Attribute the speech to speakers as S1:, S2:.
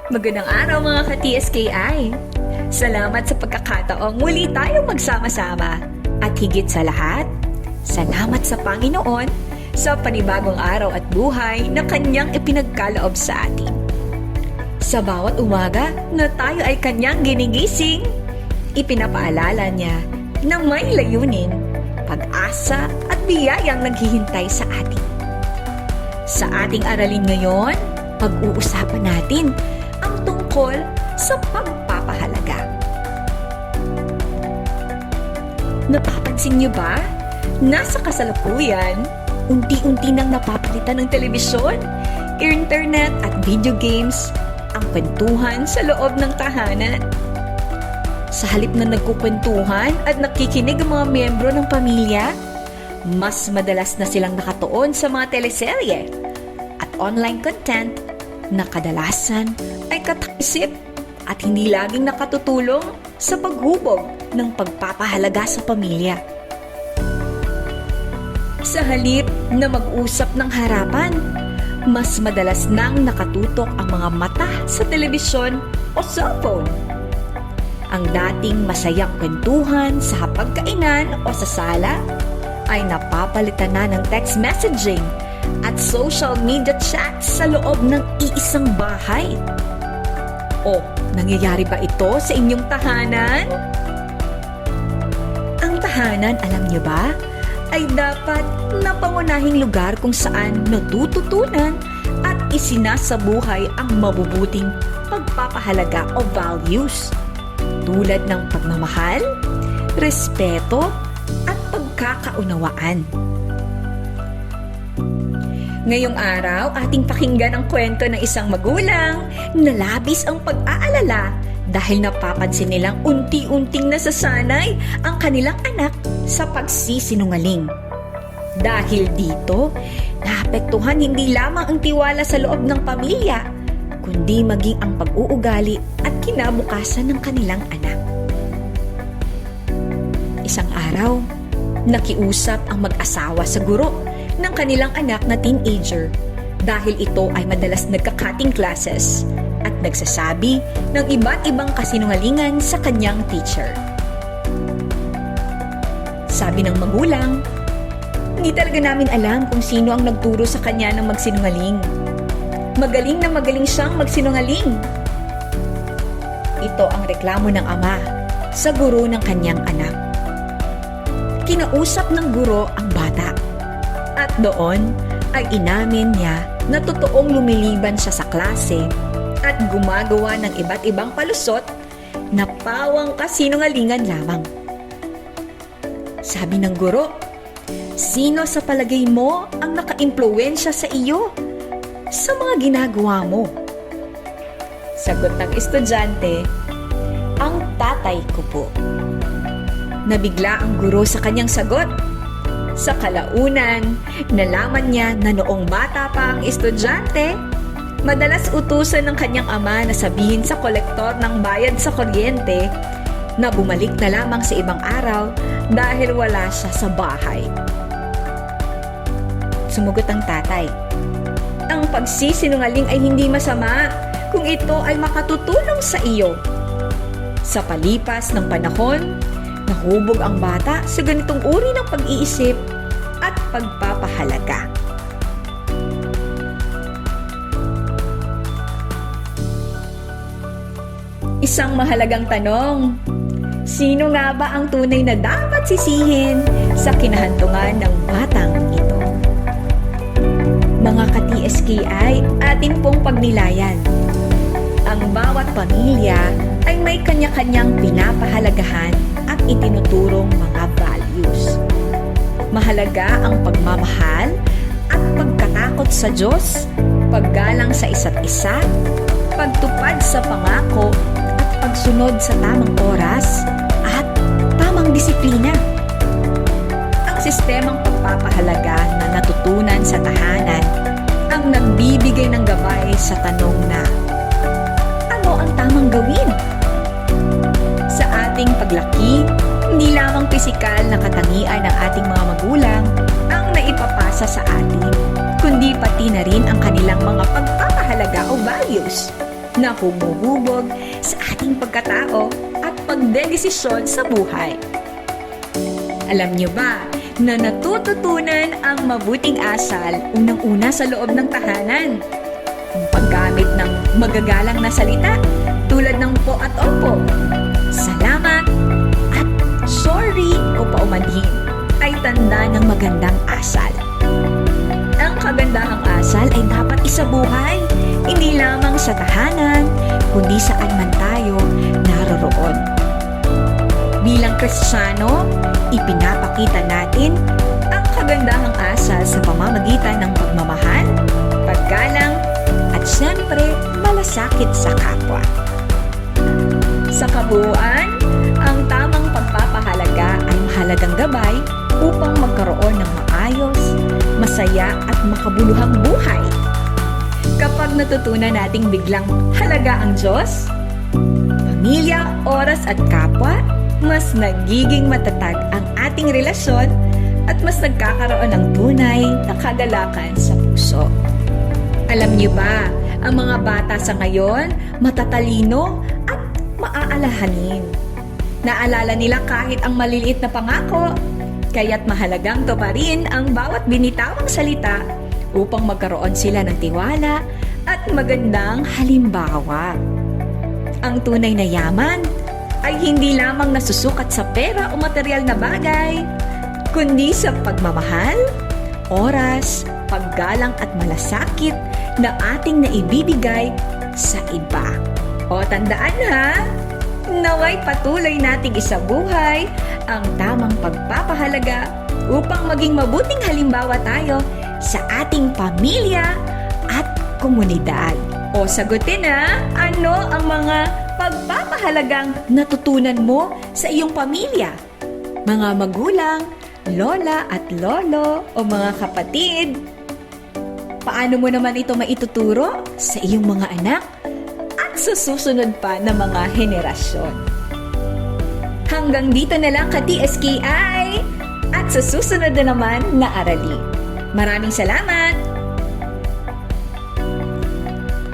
S1: Magandang araw mga ka-TSKI! Salamat sa pagkakataong muli tayong magsama-sama. At higit sa lahat, salamat sa Panginoon sa panibagong araw at buhay na Kanyang ipinagkaloob sa atin. Sa bawat umaga na tayo ay Kanyang ginigising, ipinapaalala niya na may layunin, pag-asa at biyayang naghihintay sa atin. Sa ating aralin ngayon, pag-uusapan natin ang tungkol sa pagpapahalaga. Napapansin niyo ba? Nasa kasalukuyan, unti-unti nang napapalitan ng telebisyon, internet at video games ang kwentuhan sa loob ng tahanan. Sa halip na nagkukwentuhan at nakikinig ang mga miyembro ng pamilya, mas madalas na silang nakatuon sa mga teleserye at online content na kadalasan ay katakisip at hindi laging nakatutulong sa paghubog ng pagpapahalaga sa pamilya. Sa halip na mag-usap ng harapan, mas madalas nang nakatutok ang mga mata sa telebisyon o cellphone. Ang dating masayang kwentuhan sa hapagkainan o sa sala ay napapalitan na ng text messaging at social media chat sa loob ng iisang bahay. O, nangyayari ba ito sa inyong tahanan? Ang tahanan, alam niyo ba, ay dapat na pangunahing lugar kung saan natututunan at isinasabuhay ang mabubuting pagpapahalaga o values tulad ng pagmamahal, respeto at pagkakaunawaan. Ngayong araw, ating pakinggan ang kwento ng isang magulang na labis ang pag-aalala dahil napapansin nilang unti-unting nasasanay ang kanilang anak sa pagsisinungaling. Dahil dito, naapektuhan hindi lamang ang tiwala sa loob ng pamilya, kundi maging ang pag-uugali at kinabukasan ng kanilang anak. Isang araw, nakiusap ang mag-asawa sa guro ng kanilang anak na teenager dahil ito ay madalas nagka-cutting classes at nagsasabi ng iba't ibang kasinungalingan sa kanyang teacher. Sabi ng magulang, "Hindi talaga namin alam kung sino ang nagturo sa kanya ng magsinungaling. Magaling na magaling siyang magsinungaling." Ito ang reklamo ng ama sa guro ng kanyang anak. Kinausap ng guro ang bata. At doon ay inamin niya na totoong lumiliban siya sa klase at gumagawa ng iba't ibang palusot na pawang kasinungalingan lamang. Sabi ng guro, "Sino sa palagay mo ang naka-impluwensya sa iyo sa mga ginagawa mo?" Sagot ng estudyante, "Ang tatay ko po." Nabigla ang guro sa kanyang sagot. Sa kalaunan, nalaman niya na noong bata pa ang estudyante, madalas utusan ng kanyang ama na sabihin sa kolektor ng bayad sa kuryente na bumalik na lamang sa ibang araw dahil wala siya sa bahay. Sumugot ang tatay, "Ang pagsisinungaling ay hindi masama kung ito ay makatutulong sa iyo." Sa palipas ng panahon, nahubog ang bata sa ganitong uri ng pag-iisip at pagpapahalaga. Isang mahalagang tanong, sino nga ba ang tunay na dapat sisihin sa kinahantungan ng batang ito? Mga ka-TSKI, atin pong pagnilayan. Ang bawat pamilya ay may kanya-kanyang pinapahalagahan at itinuturong mga values. Mahalaga ang pagmamahal at pagkatakot sa Diyos, paggalang sa isa't isa, pagtupad sa pangako at pagsunod sa tamang oras at tamang disiplina. Ang sistemang pagpapahalaga na natutunan sa tahanan ang nagbibigay ng gabay sa tanong na, ano ang tamang gawin? Sa ating paglaki, hindi lamang pisikal na katangian ng ating mga magulang ang naipapasa sa atin, kundi pati na rin ang kanilang mga pagpapahalaga o values. na humuhubog sa ating pagkatao at pagdedesisyon sa buhay. Alam niyo ba na natututunan ang mabuting asal unang-una sa loob ng tahanan? Ang paggamit ng magagalang na salita tulad ng po at opo, salamat at sorry o paumanhin ay tanda ng magandang asal. Ang kagandahang asal ay dapat isabuhay, hindi lamang sa tahanan, kundi saan man tayo naroroon. Bilang Kristiyano, ipinapakita natin ang kagandahang asal sa pamamagitan ng pagmamahal, paggalang, at siyempre, malasakit sa kapwa. Sa kabuuan, ang tamang pagpapahalaga ay mahalagang gabay upang magkaroon ng maayos, masaya at makabuluhang buhay. Kapag natutunan nating biglang halaga ang Diyos, pamilya, oras at kapwa, mas nagiging matatag ang ating relasyon at mas nagkakaroon ng tunay na kagalakan sa puso. Alam niyo ba, ang mga bata sa ngayon matatalino at maaalahanin. Naalala nila kahit ang maliliit na pangako, kaya't mahalagang tuparin ang bawat binitawang salita upang magkaroon sila ng tiwala at magandang halimbawa. Ang tunay na yaman ay hindi lamang nasusukat sa pera o material na bagay, kundi sa pagmamahal, oras, paggalang at malasakit na ating naibibigay sa iba. O tandaan ha, naway patuloy nating isabuhay ang tamang pagpapahalaga upang maging mabuting halimbawa tayo sa ating pamilya at komunidad. O sagutin na, ano ang mga pagpapahalagang natutunan mo sa iyong pamilya? Mga magulang, lola at lolo o mga kapatid? Paano mo naman ito maituturo sa iyong mga anak at sa susunod pa na mga henerasyon? Hanggang dito na lang ka-TSKI at sa susunod na naman na aralin. Maraming salamat!